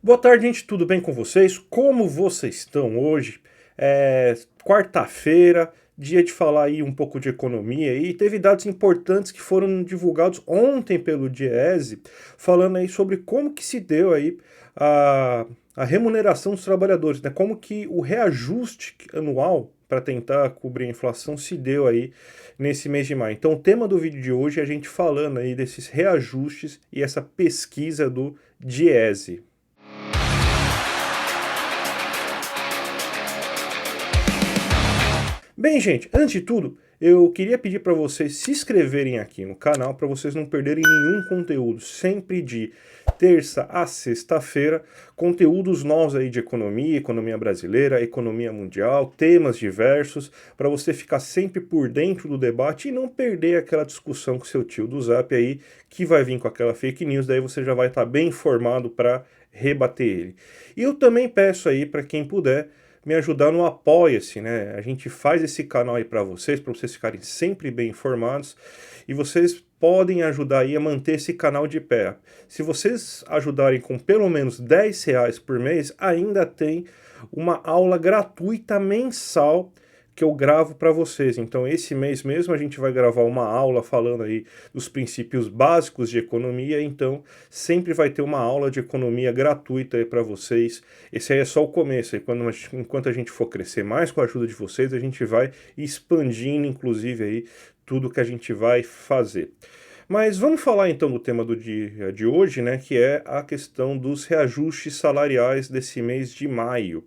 Boa tarde, gente. Tudo bem com vocês? Como vocês estão hoje? Quarta-feira, dia de falar aí um pouco de economia e teve dados importantes que foram divulgados ontem pelo Diese, falando aí sobre como que se deu aí a remuneração dos trabalhadores, né? Como que o reajuste anual para tentar cobrir a inflação se deu aí nesse mês de maio. Então, o tema do vídeo de hoje é a gente falando aí desses reajustes e essa pesquisa do Diese. Bem, gente, antes de tudo, eu queria pedir para vocês se inscreverem aqui no canal para vocês não perderem nenhum conteúdo, sempre de terça a sexta-feira, conteúdos novos aí de economia, economia brasileira, economia mundial, temas diversos, para você ficar sempre por dentro do debate e não perder aquela discussão com seu tio do Zap aí, que vai vir com aquela fake news, daí você já vai estar bem informado para rebater ele. E eu também peço aí para quem puder me ajudar no Apoia-se, né? A gente faz esse canal aí para vocês ficarem sempre bem informados e vocês podem ajudar aí a manter esse canal de pé. Se vocês ajudarem com pelo menos R$ 10 por mês, ainda tem uma aula gratuita mensal que eu gravo para vocês. Então, esse mês mesmo a gente vai gravar uma aula falando aí dos princípios básicos de economia. Então, sempre vai ter uma aula de economia gratuita aí para vocês. Esse aí é só o começo. Aí, enquanto a gente for crescer mais com a ajuda de vocês, a gente vai expandindo, inclusive, aí tudo que a gente vai fazer. Mas vamos falar então do tema do dia de hoje, né, que é a questão dos reajustes salariais desse mês de maio.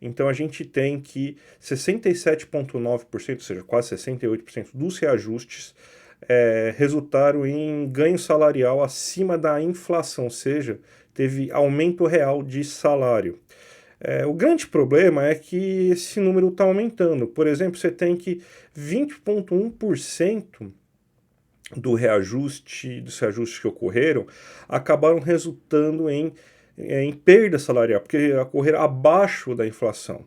Então a gente tem que 67,9%, ou seja, quase 68% dos reajustes resultaram em ganho salarial acima da inflação, ou seja, teve aumento real de salário. O grande problema é que esse número está aumentando. Por exemplo, você tem que 20,1% dos reajustes que ocorreram, acabaram resultando em perda salarial, porque ocorreram abaixo da inflação.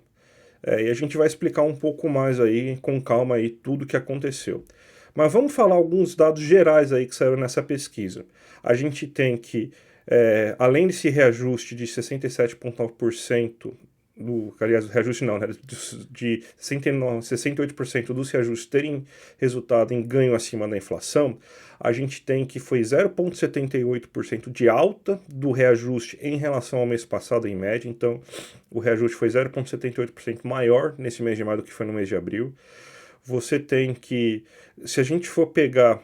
E a gente vai explicar um pouco mais aí, com calma aí, tudo que aconteceu. Mas vamos falar alguns dados gerais aí que saíram nessa pesquisa. A gente tem que, além desse reajuste de 67,9%, aliás, o reajuste não, né, de 68% dos reajustes terem resultado em ganho acima da inflação, a gente tem que foi 0,78% de alta do reajuste em relação ao mês passado, em média. Então, o reajuste foi 0,78% maior nesse mês de maio do que foi no mês de abril. Você tem que, se a gente for pegar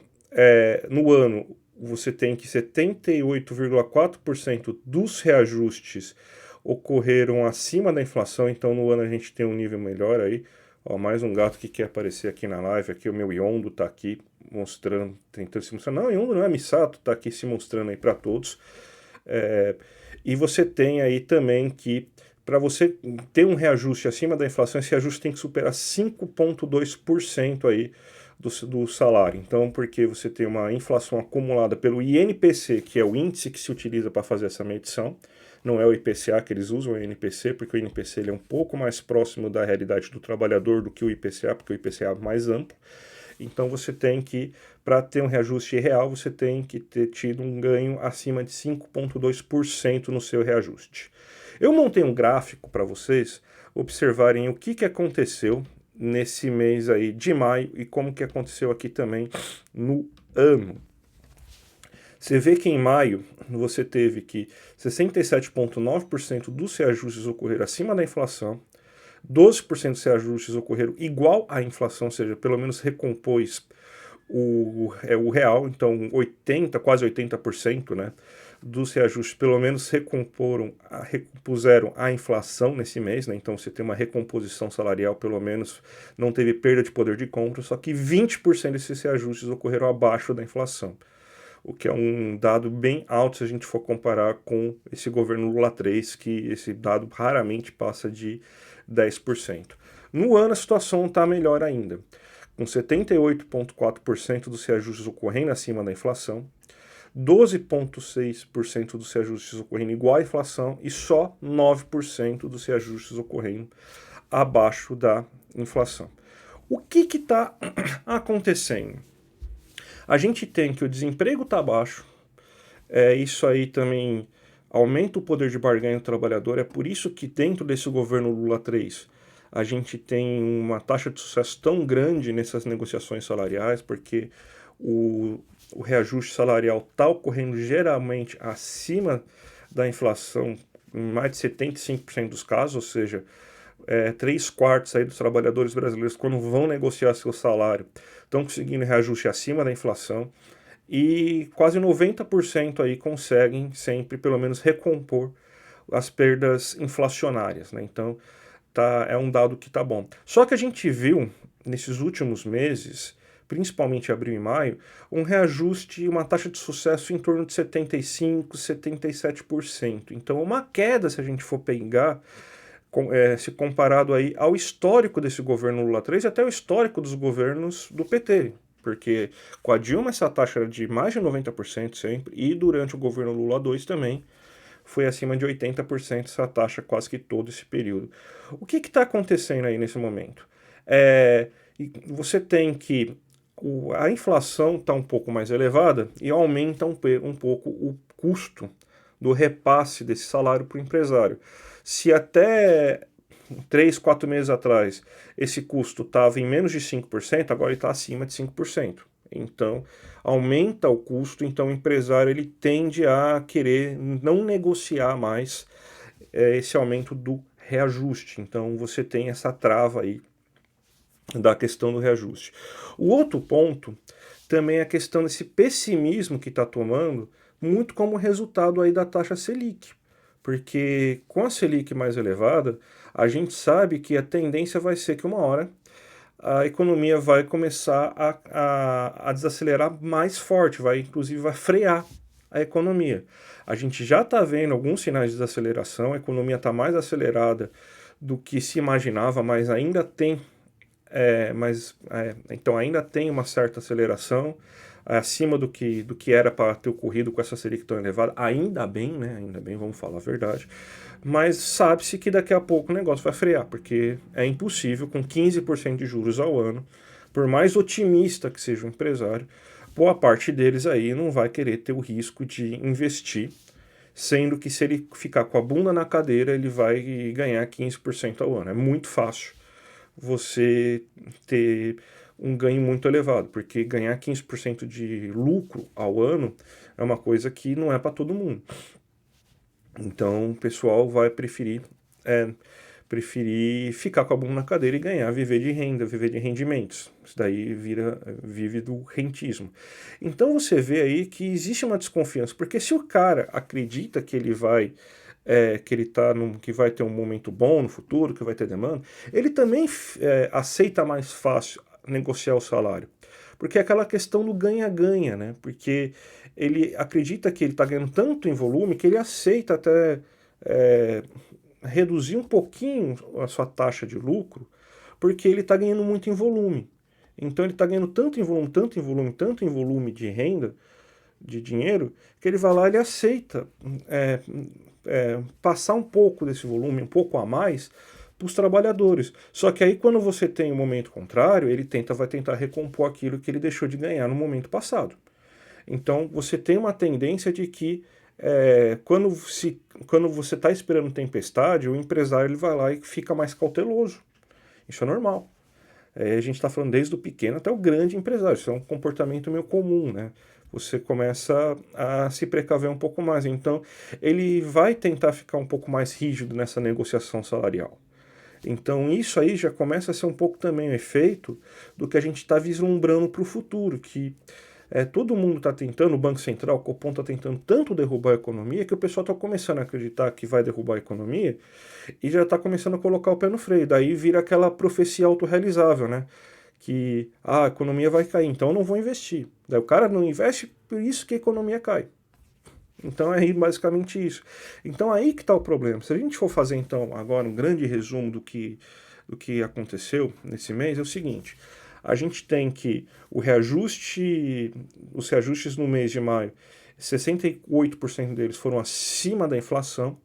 no ano, você tem que 78,4% dos reajustes ocorreram acima da inflação, então no ano a gente tem um nível melhor aí. Ó, mais um gato que quer aparecer aqui na live, aqui o meu Yondo tá aqui mostrando, tentando se mostrar. Não, Yondo não é Misato, tá aqui se mostrando aí para todos. E você tem aí também que para você ter um reajuste acima da inflação, esse reajuste tem que superar 5,2% aí do salário. Então, porque você tem uma inflação acumulada pelo INPC, que é o índice que se utiliza para fazer essa medição, não é o IPCA que eles usam, é o INPC, porque o INPC ele é um pouco mais próximo da realidade do trabalhador do que o IPCA, porque o IPCA é mais amplo. Então você tem que, para ter um reajuste real, você tem que ter tido um ganho acima de 5,2% no seu reajuste. Eu montei um gráfico para vocês observarem o que aconteceu nesse mês aí de maio e como que aconteceu aqui também no ano. Você vê que em maio você teve que 67,9% dos reajustes ocorreram acima da inflação, 12% dos reajustes ocorreram igual à inflação, ou seja, pelo menos recompôs o real, então quase 80%, né, dos reajustes pelo menos recompuseram a inflação nesse mês, né, então você tem uma recomposição salarial, pelo menos não teve perda de poder de compra, só que 20% desses reajustes ocorreram abaixo da inflação, o que é um dado bem alto se a gente for comparar com esse governo Lula 3, que esse dado raramente passa de 10%. No ano a situação está melhor ainda, com 78,4% dos reajustes ocorrendo acima da inflação, 12,6% dos reajustes ocorrendo igual à inflação e só 9% dos reajustes ocorrendo abaixo da inflação. O que está acontecendo? A gente tem que o desemprego está baixo, isso aí também aumenta o poder de barganha do trabalhador. É por isso que dentro desse governo Lula 3 a gente tem uma taxa de sucesso tão grande nessas negociações salariais, porque o reajuste salarial está ocorrendo geralmente acima da inflação em mais de 75% dos casos, ou seja, 3/4 aí dos trabalhadores brasileiros, quando vão negociar seu salário, estão conseguindo reajuste acima da inflação, e quase 90% aí conseguem sempre, pelo menos, recompor as perdas inflacionárias, né? Então, é um dado que tá bom. Só que a gente viu, nesses últimos meses, principalmente abril e maio, um reajuste, uma taxa de sucesso em torno de 75%, 77%. Então, uma queda, se a gente for pegar, se comparado aí ao histórico desse governo Lula 3 e até o histórico dos governos do PT. Porque com a Dilma essa taxa era de mais de 90% sempre, e durante o governo Lula 2 também foi acima de 80% essa taxa quase que todo esse período. O que está acontecendo aí nesse momento? Você tem que a inflação está um pouco mais elevada e aumenta um pouco o custo do repasse desse salário para o empresário. Se até 3, 4 meses atrás esse custo estava em menos de 5%, agora ele está acima de 5%. Então, aumenta o custo, então o empresário ele tende a querer não negociar mais esse aumento do reajuste. Então, você tem essa trava aí da questão do reajuste. O outro ponto também é a questão desse pessimismo que está tomando, muito como resultado aí da taxa Selic. Porque com a Selic mais elevada, a gente sabe que a tendência vai ser que uma hora a economia vai começar a desacelerar mais forte, inclusive vai frear a economia. A gente já está vendo alguns sinais de desaceleração, a economia está mais acelerada do que se imaginava, mas ainda tem então ainda tem uma certa aceleração acima do que era para ter ocorrido com essa Selic tão elevada. Ainda bem, né? Ainda bem, vamos falar a verdade. Mas sabe-se que daqui a pouco o negócio vai frear, porque é impossível, com 15% de juros ao ano, por mais otimista que seja o empresário, boa parte deles aí não vai querer ter o risco de investir, sendo que se ele ficar com a bunda na cadeira, ele vai ganhar 15% ao ano. É muito fácil você ter um ganho muito elevado, porque ganhar 15% de lucro ao ano é uma coisa que não é para todo mundo. Então o pessoal vai preferir ficar com a bunda na cadeira e ganhar, viver de renda, viver de rendimentos. Isso daí vive do rentismo. Então você vê aí que existe uma desconfiança, porque se o cara acredita que ele vai que vai ter um momento bom no futuro, que vai ter demanda, ele também aceita mais fácil negociar o salário. Porque é aquela questão do ganha-ganha, né? Porque ele acredita que ele está ganhando tanto em volume que ele aceita até reduzir um pouquinho a sua taxa de lucro, porque ele está ganhando muito em volume. Então ele está ganhando tanto em volume, tanto em volume, tanto em volume de renda, de dinheiro, que ele vai lá e ele aceita passar um pouco desse volume, um pouco a mais, para os trabalhadores. Só que aí quando você tem o momento contrário, ele vai tentar recompor aquilo que ele deixou de ganhar no momento passado. Então você tem uma tendência de que quando você está esperando tempestade, o empresário ele vai lá e fica mais cauteloso. Isso é normal. A gente está falando desde o pequeno até o grande empresário. Isso é um comportamento meio comum, né? Você começa a se precaver um pouco mais. Então, ele vai tentar ficar um pouco mais rígido nessa negociação salarial. Então, isso aí já começa a ser um pouco também o efeito do que a gente está vislumbrando para o futuro, que todo mundo está tentando, o Banco Central, o Copom está tentando tanto derrubar a economia, que o pessoal está começando a acreditar que vai derrubar a economia e já está começando a colocar o pé no freio. Daí vira aquela profecia autorrealizável, né? Que a economia vai cair, então eu não vou investir. Daí o cara não investe, por isso que a economia cai. Então é basicamente isso. Então aí que está o problema. Se a gente for fazer então agora um grande resumo do que aconteceu nesse mês, é o seguinte: a gente tem que os reajustes no mês de maio, 68% deles foram acima da inflação.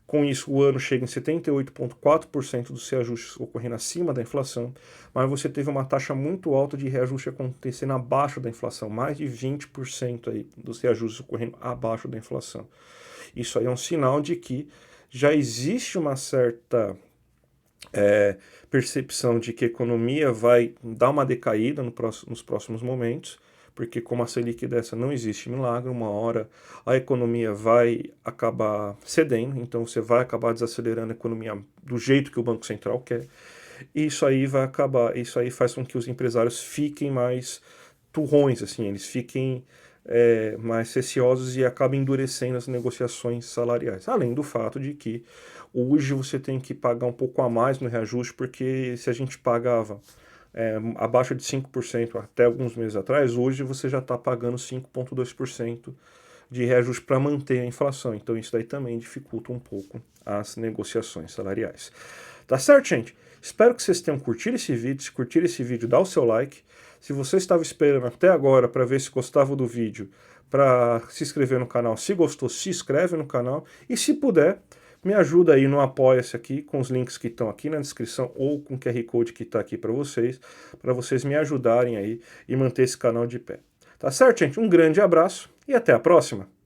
Com isso, o ano chega em 78,4% dos reajustes ocorrendo acima da inflação, mas você teve uma taxa muito alta de reajuste acontecendo abaixo da inflação, mais de 20% aí dos reajustes ocorrendo abaixo da inflação. Isso aí é um sinal de que já existe uma certa percepção de que a economia vai dar uma decaída nos próximos momentos, porque como a Selic dessa não existe milagre, uma hora a economia vai acabar cedendo, então você vai acabar desacelerando a economia do jeito que o Banco Central quer, e isso aí vai acabar, isso aí faz com que os empresários fiquem mais turrões, assim, eles fiquem mais receosos e acabem endurecendo as negociações salariais. Além do fato de que hoje você tem que pagar um pouco a mais no reajuste, porque se a gente pagava abaixo de 5% até alguns meses atrás, hoje você já está pagando 5,2% de reajuste para manter a inflação. Então isso daí também dificulta um pouco as negociações salariais. Tá certo, gente? Espero que vocês tenham curtido esse vídeo. Se curtiram esse vídeo, dá o seu like. Se você estava esperando até agora para ver se gostava do vídeo, para se inscrever no canal, se gostou, se inscreve no canal. E se puder, me ajuda aí no Apoia-se aqui, com os links que estão aqui na descrição ou com o QR Code que está aqui para vocês me ajudarem aí e manter esse canal de pé. Tá certo, gente? Um grande abraço e até a próxima!